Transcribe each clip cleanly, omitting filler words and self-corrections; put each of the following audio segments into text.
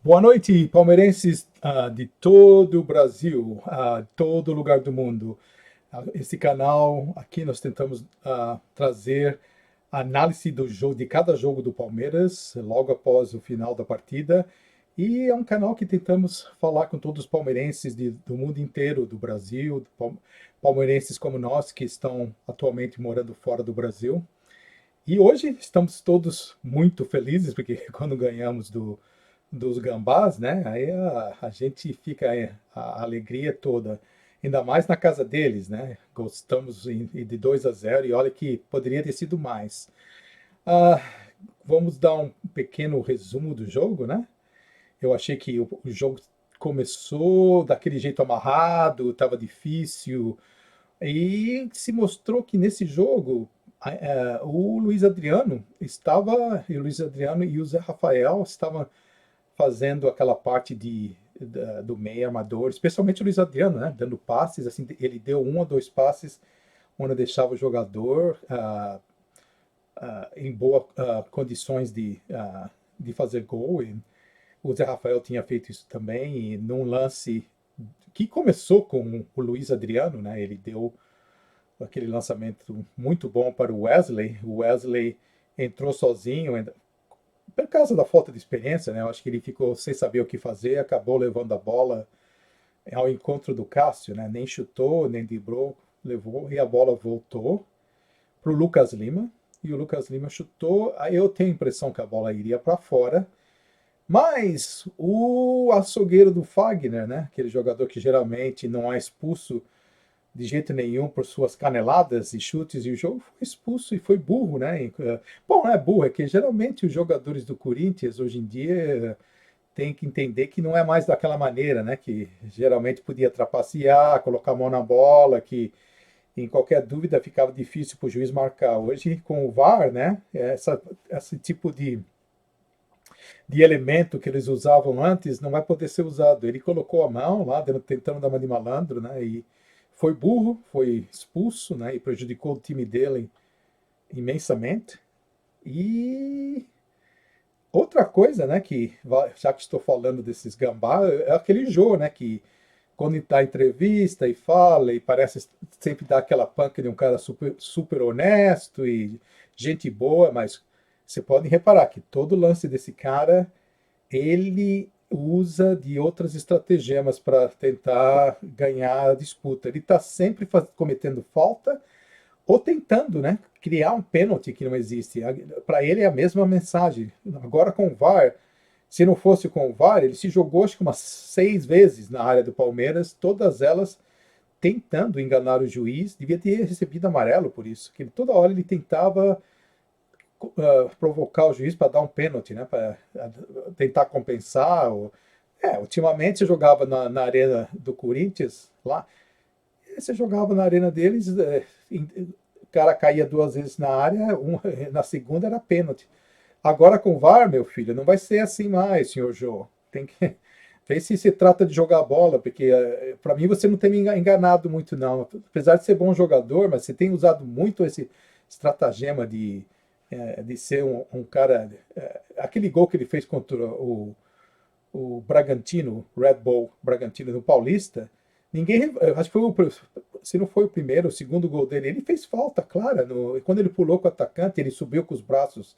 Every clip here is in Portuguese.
Boa noite, palmeirenses de todo o Brasil, todo lugar do mundo. Esse canal aqui nós tentamos trazer análise do jogo, de cada jogo do Palmeiras, logo após o final da partida. E é um canal que tentamos falar com todos os palmeirenses do mundo inteiro, do Brasil, palmeirenses como nós que estão atualmente morando fora do Brasil. E hoje estamos todos muito felizes, porque quando ganhamos dos gambás, né? Aí a gente fica a alegria toda, ainda mais na casa deles, né? Gostamos de 2-0 e olha que poderia ter sido mais. Ah, vamos dar um pequeno resumo do jogo, né? Eu achei que o jogo começou daquele jeito amarrado, estava difícil, e se mostrou que nesse jogo o Luiz Adriano e o Luiz Adriano e o Zé Rafael estavam fazendo aquela parte do meio armador, especialmente o Luiz Adriano, né, dando passes, assim, ele deu um ou dois passes onde deixava o jogador em boas condições de fazer gol. E o Zé Rafael tinha feito isso também, e num lance que começou com o Luiz Adriano, né, ele deu aquele lançamento muito bom para o Wesley entrou sozinho, por causa da falta de experiência, né? Eu acho que ele ficou sem saber o que fazer, acabou levando a bola ao encontro do Cássio, né? Nem chutou, nem driblou, levou e a bola voltou para o Lucas Lima. E o Lucas Lima chutou. Aí eu tenho a impressão que a bola iria para fora. Mas o açougueiro do Fagner, né? Aquele jogador que geralmente não é expulso de jeito nenhum por suas caneladas e chutes, e o jogo foi expulso e foi burro, né? Bom, não é burro, é que geralmente os jogadores do Corinthians hoje em dia têm que entender que não é mais daquela maneira, né? Que geralmente podia trapacear, colocar a mão na bola, que em qualquer dúvida ficava difícil para o juiz marcar. Hoje, com o VAR, né? Esse tipo de elemento que eles usavam antes não vai poder ser usado. Ele colocou a mão lá, tentando dar uma de malandro, né? E foi burro, foi expulso, né? E prejudicou o time dele imensamente. E outra coisa, né? Que já que estou falando desses gambá, é aquele Jô, né? Que quando dá entrevista e fala e parece sempre dar aquela panca de um cara super, super honesto e gente boa, mas você pode reparar que todo lance desse cara ele usa de outras estratagemas para tentar ganhar a disputa. Ele está sempre cometendo falta ou tentando, né, criar um pênalti que não existe. Para ele é a mesma mensagem. Agora com o VAR, se não fosse com o VAR, ele se jogou acho que umas 6 vezes na área do Palmeiras, todas elas tentando enganar o juiz. Devia ter recebido amarelo por isso, que toda hora ele tentava provocar o juiz para dar um pênalti, né? Para tentar compensar. Ultimamente você jogava na arena do Corinthians lá, você jogava na arena deles, o cara caía 2 vezes na área, na segunda era pênalti. Agora com o VAR, meu filho, não vai ser assim mais, senhor Jô. Tem que ver se trata de jogar bola, porque para mim você não tem me enganado muito, não. Apesar de ser bom jogador, mas você tem usado muito esse estratagema de ser um cara. Aquele gol que ele fez contra o Bragantino, Red Bull Bragantino no Paulista, ninguém. Acho que foi se não foi o primeiro, o segundo gol dele, ele fez falta, clara. Quando ele pulou com o atacante, ele subiu com os braços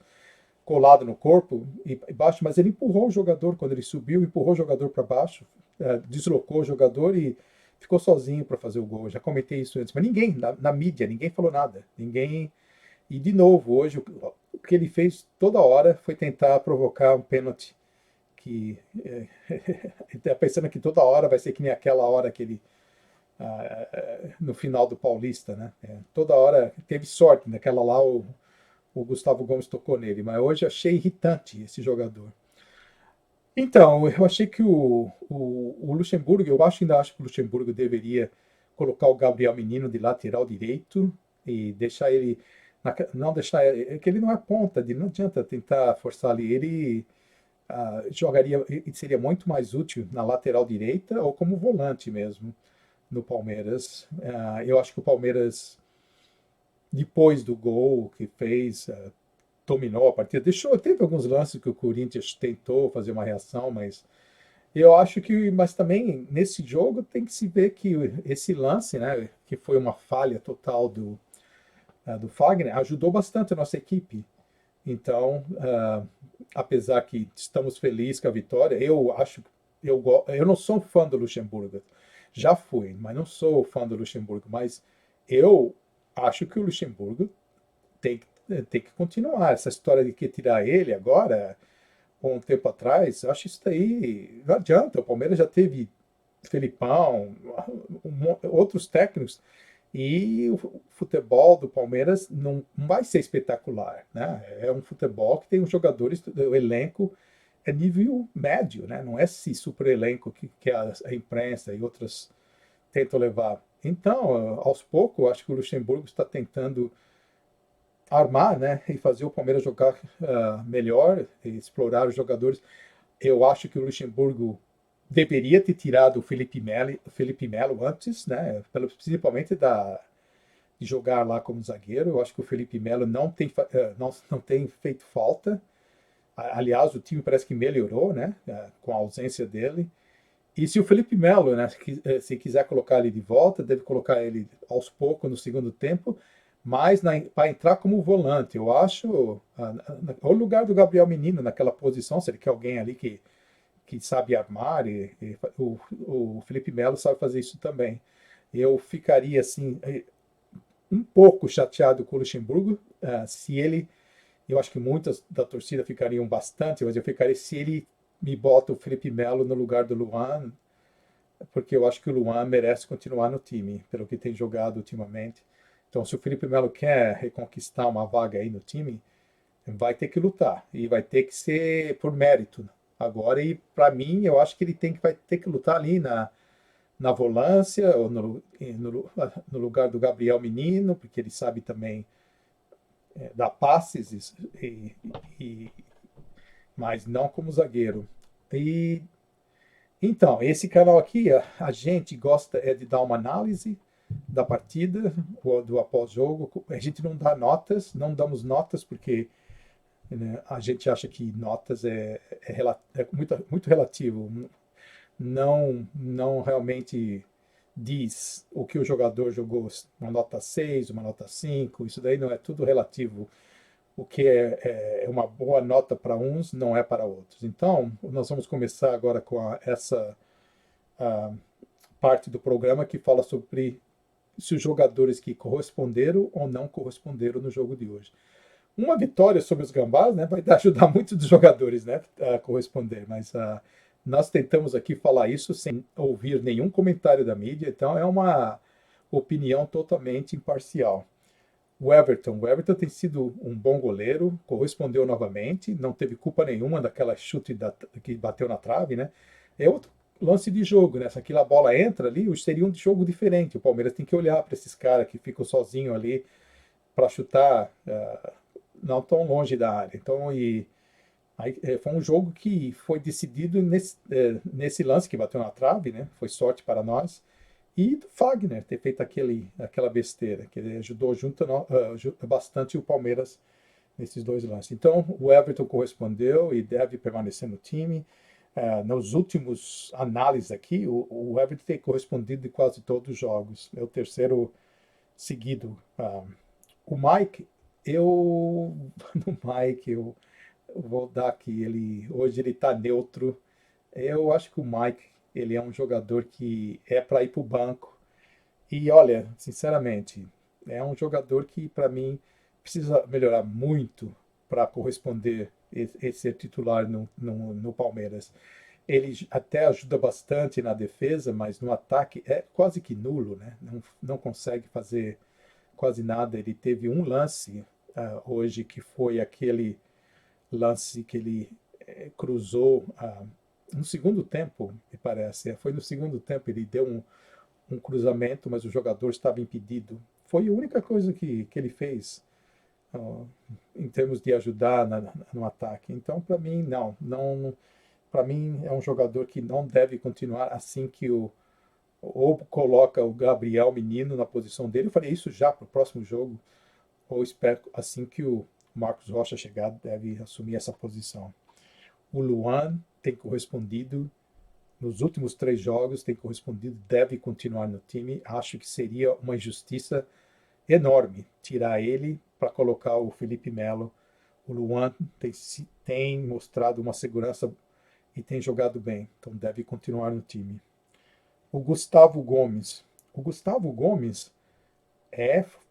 colado no corpo e baixo, mas ele empurrou o jogador quando ele subiu, empurrou o jogador para baixo, deslocou o jogador e ficou sozinho para fazer o gol. Já comentei isso antes, mas ninguém na mídia, ninguém falou nada, ninguém. E de novo, hoje o que ele fez toda hora foi tentar provocar um pênalti que ele está pensando que toda hora vai ser que nem aquela hora que ele no final do Paulista, né? Toda hora teve sorte, naquela lá o Gustavo Gomes tocou nele, mas hoje achei irritante esse jogador. Então, eu achei que o Luxemburgo, ainda acho que o Luxemburgo deveria colocar o Gabriel Menino de lateral direito e deixar ele. Não deixar. Que ele não é ponta, não adianta tentar forçar ali. Ele jogaria, seria muito mais útil na lateral direita ou como volante mesmo no Palmeiras. Eu acho que o Palmeiras, depois do gol que fez, dominou a partida. Teve alguns lances que o Corinthians tentou fazer uma reação, mas eu acho que, mas também nesse jogo tem que se ver que esse lance, né, que foi uma falha total do Fagner, ajudou bastante a nossa equipe. Então, apesar que estamos felizes com a vitória, eu não sou fã do Luxemburgo. Já fui, mas não sou fã do Luxemburgo. Mas eu acho que o Luxemburgo tem que continuar. Essa história de que tirar ele agora, um tempo atrás, eu acho isso daí não adianta. O Palmeiras já teve Felipão, outros técnicos, e o futebol do Palmeiras não vai ser espetacular, né? É um futebol que tem os jogadores, o elenco é nível médio, né? Não é esse super elenco que a imprensa e outras tentam levar. Então, aos poucos, eu acho que o Luxemburgo está tentando armar, né, e fazer o Palmeiras jogar melhor, e explorar os jogadores. Eu acho que o Luxemburgo deveria ter tirado o Felipe Melo antes, né, principalmente de jogar lá como zagueiro. Eu acho que o Felipe Melo não tem feito falta. Aliás, o time parece que melhorou, né, com a ausência dele. E se o Felipe Melo, né, se quiser colocar ele de volta, deve colocar ele aos poucos no segundo tempo, mas para entrar como volante. Eu acho o lugar do Gabriel Menino naquela posição, se ele quer alguém ali que sabe armar, o Felipe Melo sabe fazer isso também. Eu ficaria assim um pouco chateado com o Luxemburgo, se ele, eu acho que muitas da torcida ficariam bastante, mas eu ficaria se ele me bota o Felipe Melo no lugar do Luan, porque eu acho que o Luan merece continuar no time, pelo que tem jogado ultimamente. Então, se o Felipe Melo quer reconquistar uma vaga aí no time, vai ter que lutar e vai ter que ser por mérito agora. E para mim, eu acho que vai ter que lutar ali na volância, ou no lugar do Gabriel Menino, porque ele sabe também dar passes, e, mas não como zagueiro. E então, esse canal aqui, a gente gosta de dar uma análise da partida, ou do após-jogo. A gente não dá notas, não damos notas porque, né, a gente acha que notas é muito relativo. Não realmente diz o que o jogador jogou, uma nota 6, uma nota 5. Isso daí não é tudo relativo. O que é uma boa nota para uns não é para outros. Então, nós vamos começar agora com essa a parte do programa que fala sobre se os jogadores que corresponderam ou não corresponderam no jogo de hoje. Uma vitória sobre os Gambás, né, vai ajudar muitos dos jogadores, né, a corresponder, mas nós tentamos aqui falar isso sem ouvir nenhum comentário da mídia, então é uma opinião totalmente imparcial. O Everton tem sido um bom goleiro, correspondeu novamente, não teve culpa nenhuma daquela chute que bateu na trave, né? É outro lance de jogo, né? Se aquela bola entra ali, seria um jogo diferente. O Palmeiras tem que olhar para esses caras que ficam sozinhos ali para chutar não tão longe da área. Então, aí, foi um jogo que foi decidido nesse lance que bateu na trave, né? Foi sorte para nós. E do Fagner ter feito aquela besteira, que ele ajudou bastante o Palmeiras nesses dois lances. Então, o Everton correspondeu e deve permanecer no time. Nos últimos análises aqui, o Everton tem correspondido em quase todos os jogos. É o terceiro seguido. O Mike, eu no Mike, eu vou dar aqui, hoje ele está neutro. Eu acho que o Mike, ele é um jogador que é para ir para o banco. E olha, sinceramente, é um jogador que para mim precisa melhorar muito para corresponder e ser titular no Palmeiras. Ele até ajuda bastante na defesa, mas no ataque é quase que nulo, né? Não consegue fazer quase nada. Ele teve um lance hoje que foi aquele lance que ele cruzou no segundo tempo, me parece. Foi no segundo tempo, ele deu um cruzamento, mas o jogador estava impedido. Foi a única coisa que ele fez em termos de ajudar no ataque. Então, para mim, não. Para mim, é um jogador que não deve continuar assim que ou coloca o Gabriel Menino na posição dele. Eu falei isso já para o próximo jogo, ou espero assim que o Marcos Rocha chegar, deve assumir essa posição. O Luan tem correspondido nos últimos 3 jogos, tem correspondido, deve continuar no time. Acho que seria uma injustiça enorme tirar ele para colocar o Felipe Melo. O Luan tem mostrado uma segurança e tem jogado bem, então deve continuar no time. O Gustavo Gomes. O Gustavo Gomes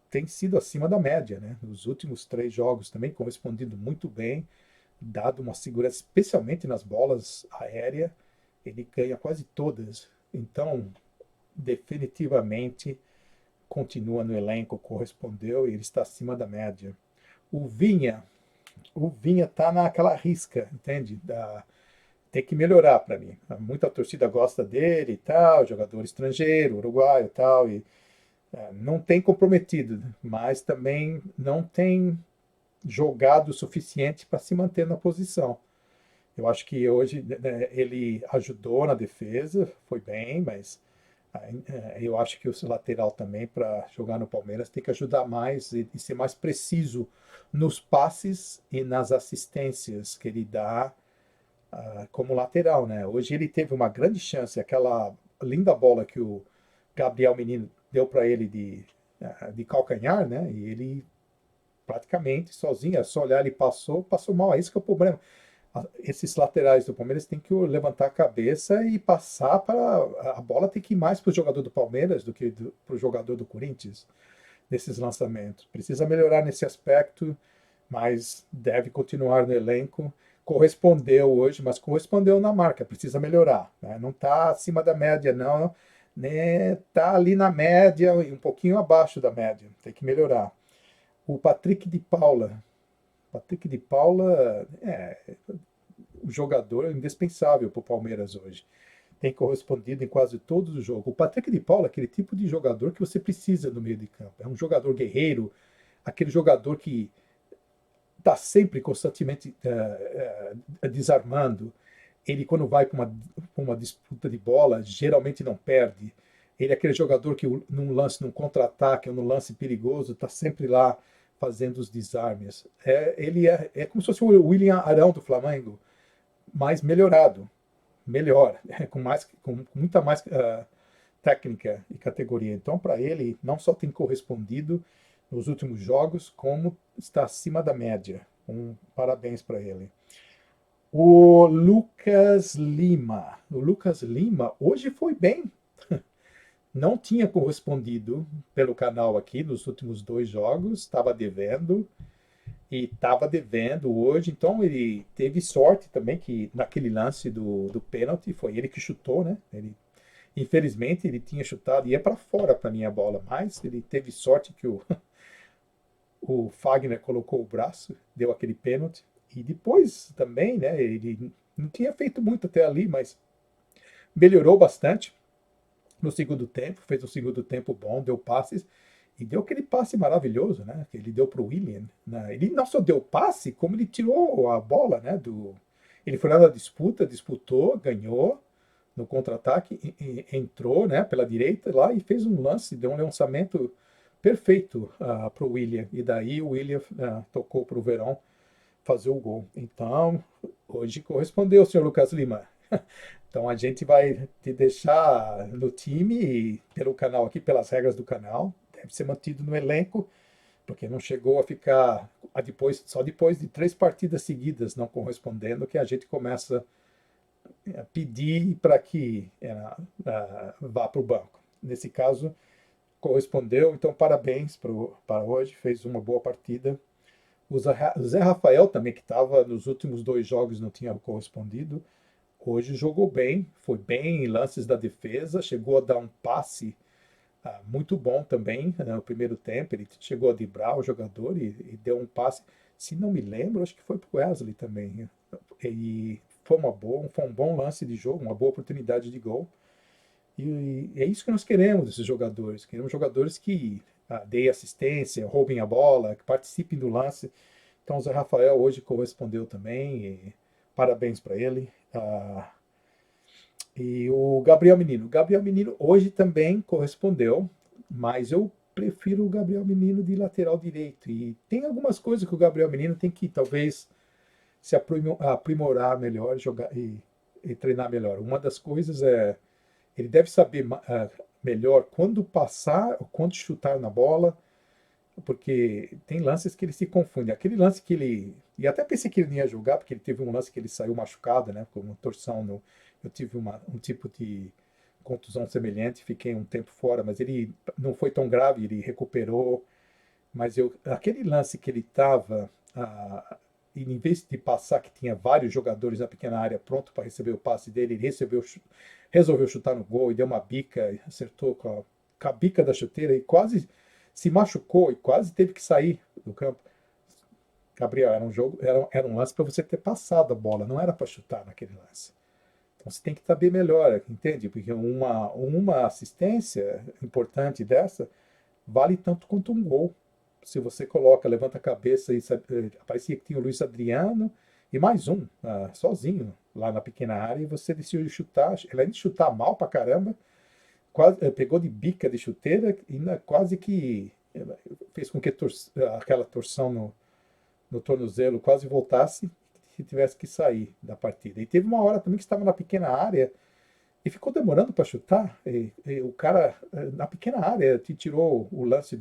tem sido acima da média, né? Nos últimos 3 jogos também correspondido muito bem, dado uma segurança, especialmente nas bolas aéreas, ele ganha quase todas. Então, definitivamente continua no elenco, correspondeu e ele está acima da média. O Vinha tá naquela risca, entende? Tem que melhorar para mim. Muita torcida gosta dele e tal, jogador estrangeiro, uruguaio e tal, e não tem comprometido, mas também não tem jogado o suficiente para se manter na posição. Eu acho que hoje, né, ele ajudou na defesa, foi bem, mas eu acho que o lateral também, para jogar no Palmeiras, tem que ajudar mais e ser mais preciso nos passes e nas assistências que ele dá como lateral, né? Hoje ele teve uma grande chance, aquela linda bola que o Gabriel Menino deu para ele de calcanhar, né? E ele praticamente sozinho, é só olhar, ele passou mal. Esse que é o problema. Esses laterais do Palmeiras têm que levantar a cabeça e passar para a bola, tem que ir mais para o jogador do Palmeiras do que para o jogador do Corinthians nesses lançamentos. Precisa melhorar nesse aspecto, mas deve continuar no elenco. Correspondeu hoje, mas correspondeu na marca, precisa melhorar, né? Não está acima da média, não, né? Está ali na média e um pouquinho abaixo da média, tem que melhorar. O Patrick de Paula é o jogador indispensável para o Palmeiras hoje. Tem correspondido em quase todos os jogos. O Patrick de Paula é aquele tipo de jogador que você precisa no meio de campo. É um jogador guerreiro, aquele jogador que está sempre constantemente desarmando. Ele, quando vai para uma disputa de bola, geralmente não perde. Ele é aquele jogador que, num lance, num contra-ataque, ou num lance perigoso, está sempre lá fazendo os desarmes. Ele é como se fosse o William Arão do Flamengo, mas melhorado. Melhor, com muita mais técnica e categoria. Então, para ele, não só tem correspondido nos últimos jogos, como está acima da média. Parabéns para ele. O Lucas Lima. O Lucas Lima hoje foi bem. Não tinha correspondido pelo canal aqui nos últimos 2 jogos, estava devendo e estava devendo hoje. Então ele teve sorte também que naquele lance do pênalti foi ele que chutou, né? Infelizmente ele tinha chutado e ia para fora para minha bola, mas ele teve sorte que o Fagner colocou o braço, deu aquele pênalti. E depois também, né, ele não tinha feito muito até ali, mas melhorou bastante no segundo tempo, fez um segundo tempo bom, deu passes e deu aquele passe maravilhoso, né, que ele deu para o William. Né? Ele não só deu passe, como ele tirou a bola, né, ele foi lá na disputa, disputou, ganhou no contra-ataque, entrou, né, pela direita lá e fez um lance, deu um lançamento perfeito para o William. E daí o William tocou para o Verón fazer o gol. Então, hoje correspondeu, senhor Lucas Lima. Então a gente vai te deixar no time pelo canal aqui, pelas regras do canal. Deve ser mantido no elenco, porque não chegou a ficar só depois de 3 partidas seguidas não correspondendo que a gente começa a pedir para que vá para o banco. Nesse caso, correspondeu, então parabéns para hoje, fez uma boa partida. O Zé Rafael também, que estava nos últimos 2 jogos, não tinha correspondido. Hoje jogou bem, foi bem em lances da defesa, chegou a dar um passe muito bom também no primeiro tempo. Ele chegou a driblar o jogador e deu um passe. Se não me lembro, acho que foi para o Wesley também. E foi um bom lance de jogo, uma boa oportunidade de gol. E é isso que nós queremos desses jogadores. Queremos jogadores que deem assistência, roubem a bola, que participem do lance. Então o Zé Rafael hoje correspondeu também. E parabéns para ele. E o Gabriel Menino. O Gabriel Menino hoje também correspondeu, mas eu prefiro o Gabriel Menino de lateral direito. E tem algumas coisas que o Gabriel Menino tem que talvez se aprimorar melhor, jogar e treinar melhor. Uma das coisas é ele deve saber melhor quando passar, quando chutar na bola, porque tem lances que ele se confunde. Aquele lance que ele. E até pensei que ele não ia jogar, porque ele teve um lance que ele saiu machucado, né? Com uma torção no. Eu tive um tipo de contusão semelhante, fiquei um tempo fora, mas ele não foi tão grave, ele recuperou. Mas aquele lance que ele estava, em vez de passar, que tinha vários jogadores na pequena área pronto para receber o passe dele, ele resolveu chutar no gol e deu uma bica, acertou com a bica da chuteira e quase se machucou e quase teve que sair do campo. Gabriel, era um lance para você ter passado a bola, não era para chutar naquele lance. Então você tem que saber melhor, entende? Porque uma assistência importante dessa vale tanto quanto um gol. Se você coloca, levanta a cabeça e parecia que tinha o Luiz Adriano e mais um, sozinho, lá na pequena área, e você decidiu chutar, além de chutar mal pra caramba, quase, pegou de bica de chuteira e quase que fez com que aquela torção no tornozelo quase voltasse e tivesse que sair da partida. E teve uma hora também que estava na pequena área e ficou demorando para chutar. E o cara, na pequena área, te tirou um lance.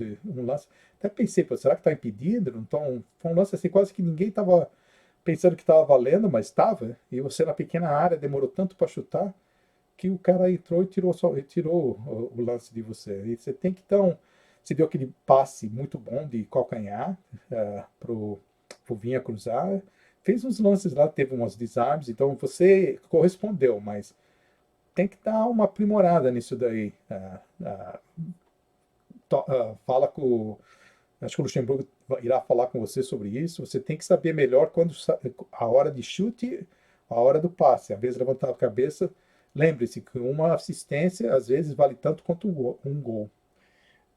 Até pensei, pô, será que está impedido? Então, foi um lance assim, quase que ninguém estava pensando que estava valendo, mas estava. E você na pequena área demorou tanto para chutar que o cara entrou e tirou o lance de você. E você tem que, então, você deu aquele passe muito bom de calcanhar pro Vinha cruzar. Fez uns lances lá, teve umas desarmes, então você correspondeu, mas tem que dar uma aprimorada nisso daí. Fala com. Acho que o Luxemburgo irá falar com você sobre isso. Você tem que saber melhor quando a hora de chute, a hora do passe. Às vezes levantar a cabeça. Lembre-se que uma assistência às vezes vale tanto quanto um gol.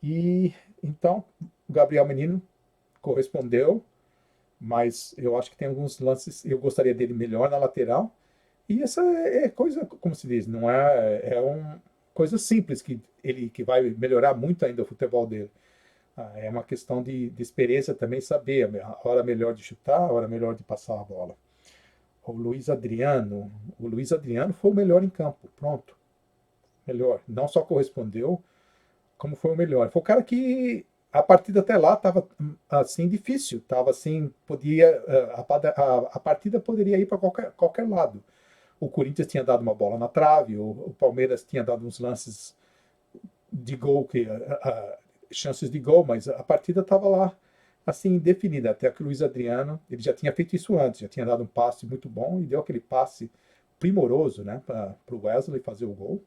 E então o Gabriel Menino correspondeu, mas eu acho que tem alguns lances. Eu gostaria dele melhor na lateral. E essa é coisa, como se diz, não é uma coisa simples que vai melhorar muito ainda o futebol dele. É uma questão de experiência também, saber a hora melhor de chutar, a hora melhor de passar a bola. O Luiz Adriano foi o melhor em campo, pronto, melhor. Não só correspondeu, como foi o melhor. Foi o cara que a partida até lá estava assim difícil, estava assim, podia a partida poderia ir para qualquer lado. O Corinthians tinha dado uma bola na trave, o Palmeiras tinha dado uns lances de gol, chances de gol, mas a partida estava lá assim definida. Até que o Luiz Adriano, ele já tinha feito isso antes, já tinha dado um passe muito bom e deu aquele passe primoroso, né, para o Wesley fazer o gol.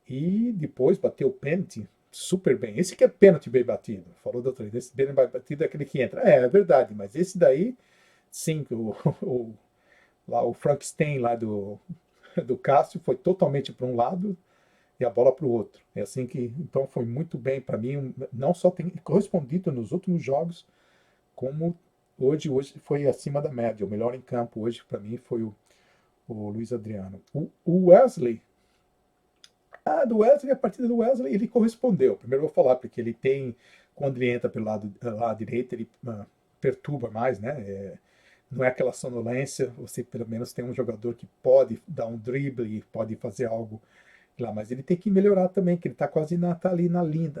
E depois bateu o pênalti super bem. Esse que é pênalti bem batido. Falou da outra vez, esse bem batido é aquele que entra. É verdade, mas esse daí, sim, lá o Frankenstein lá do Cássio foi totalmente para um lado e a bola para o outro. É assim que, então foi muito bem para mim, não só tem correspondido nos últimos jogos, como hoje foi acima da média. O melhor em campo hoje para mim foi o Luiz Adriano. O Wesley, a partida do Wesley, ele correspondeu. Primeiro eu vou falar, porque ele tem, quando ele entra pelo lado direito, ele perturba mais, né? Não é aquela sonolência, você pelo menos tem um jogador que pode dar um drible, pode fazer algo lá, mas ele tem que melhorar também, que ele está quase tá ali na linha,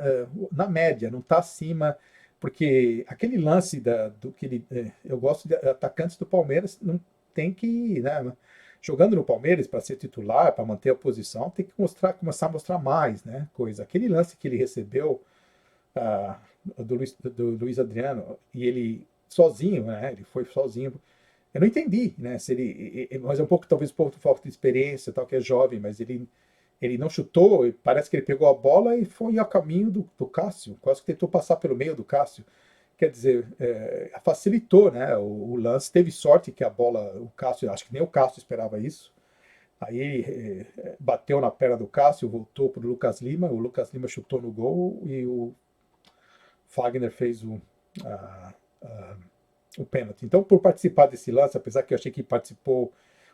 na média, não está acima, porque aquele lance do que ele, eu gosto de atacantes do Palmeiras, não tem que, né, jogando no Palmeiras para ser titular, para manter a posição, tem que começar a mostrar mais, né, coisa. Aquele lance que ele recebeu do Luiz Adriano e ele sozinho, né, ele foi sozinho. Eu não entendi, né, se mas é um pouco talvez por falta de experiência, tal, que é jovem, mas ele não chutou, parece que ele pegou a bola e foi ao caminho do Cássio, quase que tentou passar pelo meio do Cássio. Quer dizer, facilitou, né? O lance, teve sorte que a bola, o Cássio, acho que nem o Cássio esperava isso. Aí bateu na perna do Cássio, voltou para o Lucas Lima chutou no gol e o Fagner fez o pênalti. Então, por participar desse lance, apesar que eu achei que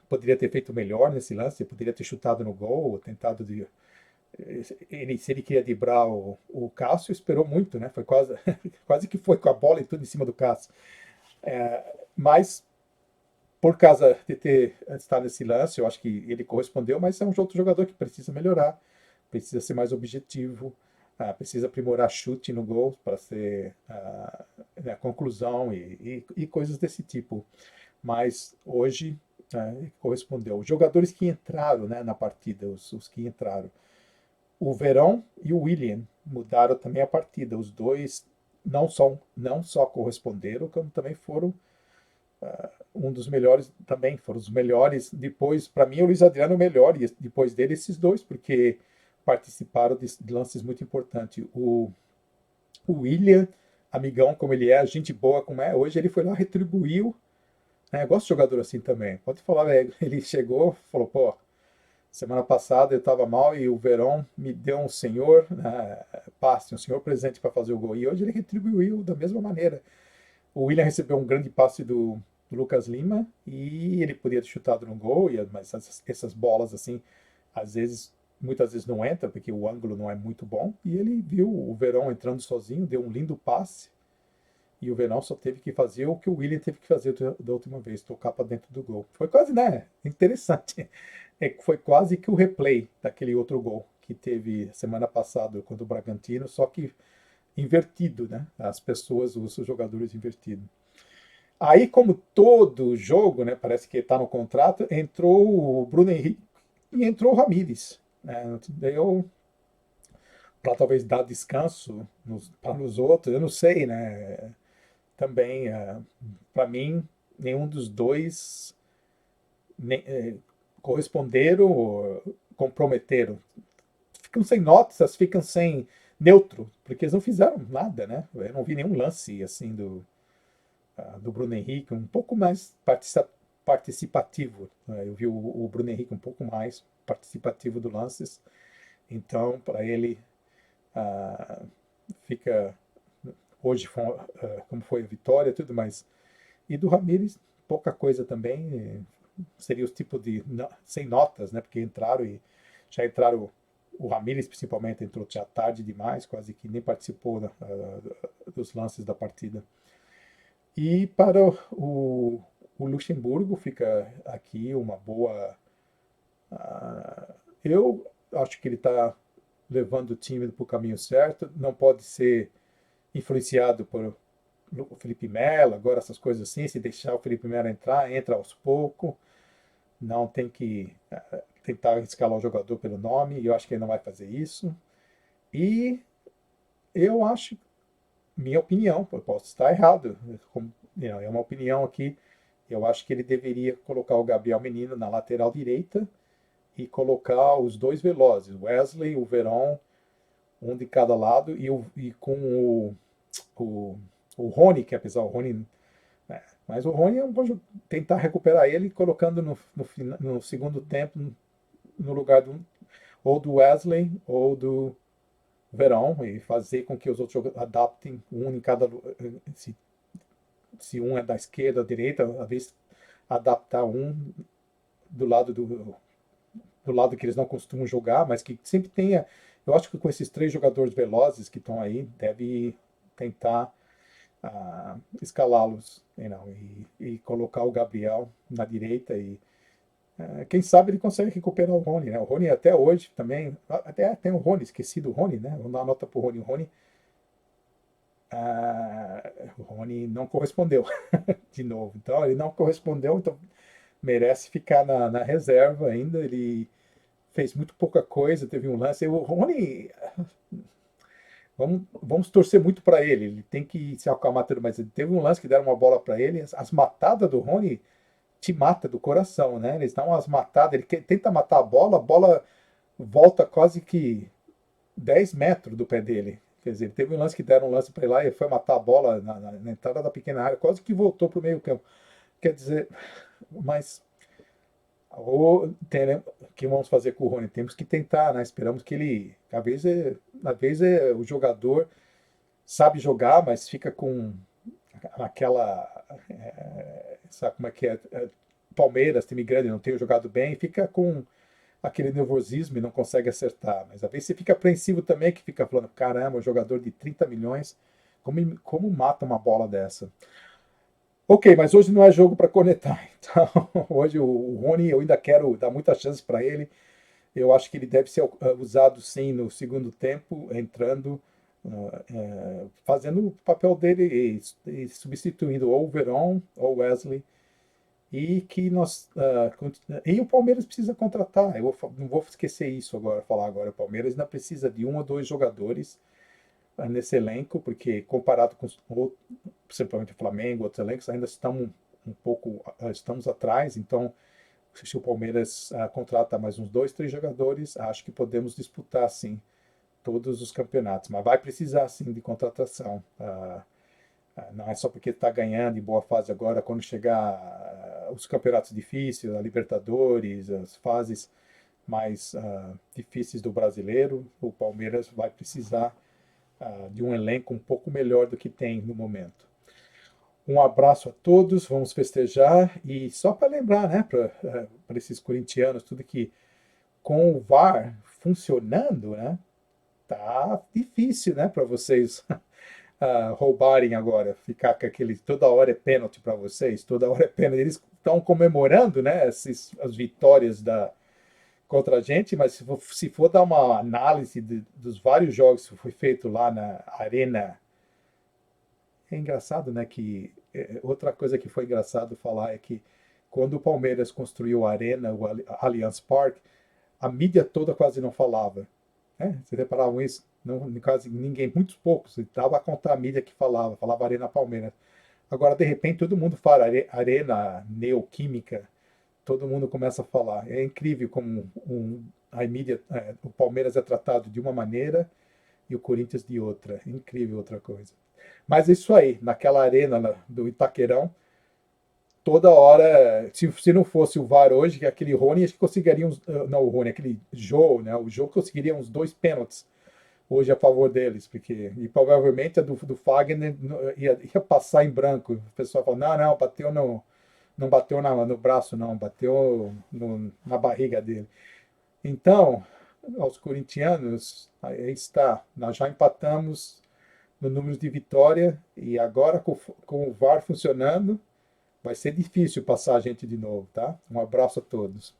poderia ter feito melhor nesse lance, poderia ter chutado no gol, tentado se ele queria driblar o Cássio, esperou muito, né? Foi quase, quase que foi com a bola e tudo em cima do Cássio. Mas por causa de ter estado nesse lance, eu acho que ele correspondeu, mas é um outro jogador que precisa melhorar, precisa ser mais objetivo, precisa aprimorar chute no gol para ser conclusão e coisas desse tipo. Mas hoje correspondeu. Os jogadores que entraram, né, na partida, os que entraram, o Verón e o William mudaram também a partida. Os dois não só corresponderam, como também foram um dos melhores também, foram os melhores. Depois, para mim, o Luiz Adriano é o melhor, e depois dele, esses dois, porque participaram de lances muito importantes. O William, amigão como ele é, gente boa como é, hoje ele foi lá, retribuiu. Eu gosto de jogador assim também. Pode falar, ele chegou, falou, pô, semana passada eu estava mal e o Verón me deu um senhor passe, um senhor presente para fazer o gol. E hoje ele retribuiu da mesma maneira. O William recebeu um grande passe do Lucas Lima e ele podia ter chutado no gol, mas essas bolas assim, às vezes, muitas vezes não entra porque o ângulo não é muito bom. E ele viu o Verón entrando sozinho, deu um lindo passe. E o Verón só teve que fazer o que o William teve que fazer da última vez, tocar para dentro do gol. Foi quase, né? Interessante. Foi quase que o replay daquele outro gol que teve semana passada contra o Bragantino, só que invertido, né? As pessoas, os jogadores invertidos. Aí, como todo jogo, né, parece que está no contrato, entrou o Bruno Henrique e entrou o Ramires. Né? Deu para talvez dar descanso para os outros, eu não sei, né? Também, para mim, nenhum dos dois corresponderam ou comprometeram. Ficam sem notas, ficam sem neutro, porque eles não fizeram nada, né? Eu não vi nenhum lance assim do Bruno Henrique, um pouco mais participativo. Né? Eu vi o Bruno Henrique um pouco mais participativo do lances, então para ele uh, fica hoje como foi a vitória, tudo mais. E do Ramires, pouca coisa também. Seria os tipos de sem notas, né? Porque entraram e já entraram. O Ramires, principalmente, entrou já tarde demais, quase que nem participou dos lances da partida. E para o Luxemburgo fica aqui uma boa. Eu acho que ele está levando o time para o caminho certo. Não pode ser influenciado por o Felipe Melo, agora essas coisas assim. Se deixar o Felipe Melo entrar, entra aos poucos. Não tem que tentar escalar o jogador pelo nome. E eu acho que ele não vai fazer isso. E eu acho, minha opinião, eu posso estar errado, é uma opinião aqui. Eu acho que ele deveria colocar o Gabriel Menino na lateral direita e colocar os dois velozes, o Wesley, o Verón, um de cada lado, e com o Rony, que apesar do Rony. Mas o Rony, eu vou tentar recuperar ele colocando no segundo tempo no lugar ou do Wesley ou do Verón e fazer com que os outros adaptem um em cada. Se um é da esquerda ou da direita, às vezes adaptar um do lado do lado que eles não costumam jogar, mas que sempre tenha. Eu acho que com esses três jogadores velozes que estão aí, deve tentar escalá-los e colocar o Gabriel na direita e quem sabe ele consegue recuperar o Rony, né? O Rony até hoje também, até tem o Rony, esqueci do Rony, né? Vamos dar uma nota pro Rony. O Rony não correspondeu de novo. Então ele não correspondeu, então merece ficar na reserva ainda. Ele fez muito pouca coisa, teve um lance. O Rony, vamos torcer muito para ele. Ele tem que se acalmar tudo, mas teve um lance que deram uma bola para ele. As matadas do Rony te mata do coração, né? Eles dão umas matadas, ele tenta matar a bola volta quase que 10 metros do pé dele. Quer dizer, teve um lance que deram um lance para ele lá e foi matar a bola na entrada da pequena área, quase que voltou para o meio campo. Quer dizer, mas o que vamos fazer com o Rony? Temos que tentar, né? Esperamos que ele, às vezes o jogador sabe jogar, mas fica com aquela, sabe como é que é? Palmeiras, time grande, não tem jogado bem, fica com aquele nervosismo e não consegue acertar. Mas às vezes você fica apreensivo também, que fica falando, caramba, um jogador de 30 milhões, como mata uma bola dessa? Ok, mas hoje não é jogo para conectar. Então, hoje o Rony, eu ainda quero dar muita chance para ele. Eu acho que ele deve ser usado sim no segundo tempo, entrando, fazendo o papel dele e substituindo ou o Verón ou o Wesley. E que nós. E o Palmeiras precisa contratar. Não vou esquecer isso agora, falar agora. O Palmeiras ainda precisa de um ou dois jogadores nesse elenco, porque comparado com principalmente o Flamengo, outros elencos, ainda estamos um pouco estamos atrás. Então, se o Palmeiras contrata mais uns dois, três jogadores, acho que podemos disputar sim todos os campeonatos. Mas vai precisar sim de contratação. Não é só porque está ganhando em boa fase agora, quando chegar os campeonatos difíceis, a Libertadores, as fases mais difíceis do brasileiro, o Palmeiras vai precisar de um elenco um pouco melhor do que tem no momento. Um abraço a todos, vamos festejar e só para lembrar, né, para esses corintianos, tudo que com o VAR funcionando, né, tá difícil, né, para vocês roubarem agora, ficar com aquele toda hora é pênalti para vocês, toda hora é pênalti. Eles estão comemorando, né, as vitórias contra a gente, mas se for dar uma análise dos vários jogos que foi feito lá na Arena, é engraçado, né, que outra coisa que foi engraçado falar é que quando o Palmeiras construiu a Arena, o Allianz Parque, a mídia toda quase não falava. Né? Vocês reparavam isso? Não, quase ninguém, muitos poucos, dava a contar a mídia que falava Arena Palmeiras. Agora, de repente, todo mundo fala Arena Neoquímica, todo mundo começa a falar. É incrível como a mídia, o Palmeiras é tratado de uma maneira e o Corinthians de outra. Incrível outra coisa. Mas é isso aí, naquela arena do Itaquerão, toda hora, se não fosse o VAR hoje, aquele Rony, acho que conseguiria uns, não o Rony, aquele Jô, né, o Jô conseguiria uns dois pênaltis hoje a favor deles, porque, e provavelmente a do Fagner ia passar em branco, o pessoal fala, não, bateu não bateu no braço não, bateu na barriga dele. Então, aos corintianos, aí está, nós já empatamos no número de vitória e agora com o VAR funcionando, vai ser difícil passar a gente de novo, tá? Um abraço a todos.